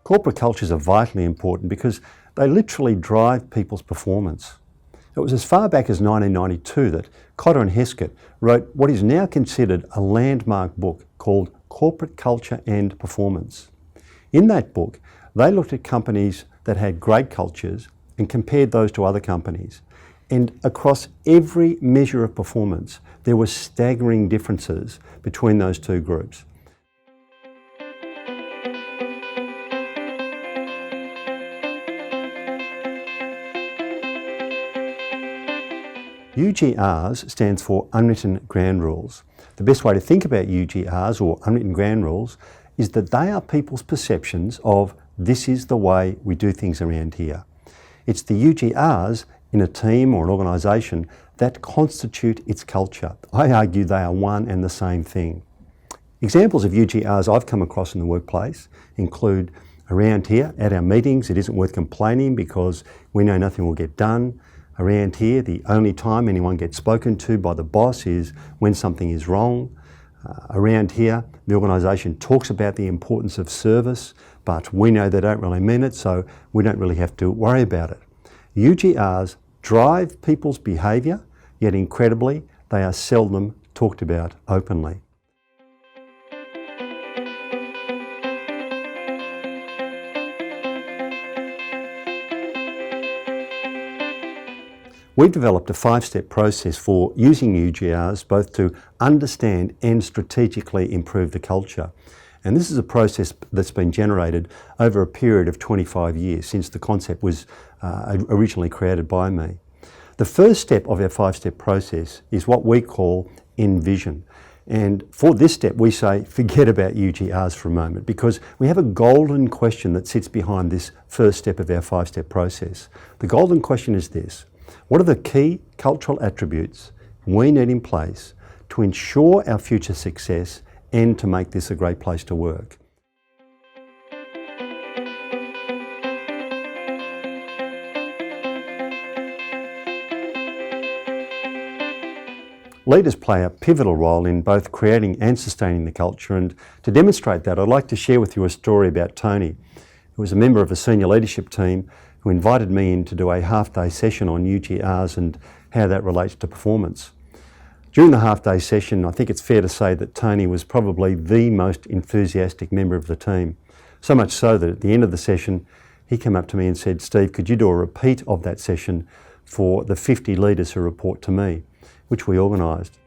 Corporate cultures are vitally important because they literally drive people's performance. It was as far back as 1992 that Cotter and Heskett wrote what is now considered a landmark book called Corporate Culture and Performance. In that book, they looked at companies that had great cultures and compared those to other companies. And across every measure of performance, there were staggering differences between those two groups. UGRs stands for Unwritten Ground Rules. The best way to think about UGRs, or Unwritten Ground Rules, is that they are people's perceptions of this is the way we do things around here. It's the UGRs in a team or an organisation that constitute its culture. I argue they are one and the same thing. Examples of UGRs I've come across in the workplace include around here at our meetings, it isn't worth complaining because we know nothing will get done. Around here, the only time anyone gets spoken to by the boss is when something is wrong. Around here, the organisation talks about the importance of service, but we know they don't really mean it, so we don't really have to worry about it. UGRs drive people's behaviour, yet incredibly, they are seldom talked about openly. We've developed a 5-step process for using UGRs both to understand and strategically improve the culture. And this is a process that's been generated over a period of 25 years since the concept was originally created by me. The first step of our 5-step process is what we call envision. And for this step, we say, forget about UGRs for a moment, because we have a golden question that sits behind this first step of our 5-step process. The golden question is this: what are the key cultural attributes we need in place to ensure our future success and to make this a great place to work? Leaders play a pivotal role in both creating and sustaining the culture, and to demonstrate that, I'd like to share with you a story about Tony, who was a member of a senior leadership team who invited me in to do a half-day session on UGRs and how that relates to performance. During the half-day session, I think it's fair to say that Tony was probably the most enthusiastic member of the team. So much so that at the end of the session, he came up to me and said, "Steve, could you do a repeat of that session for the 50 leaders who report to me?" which we organised.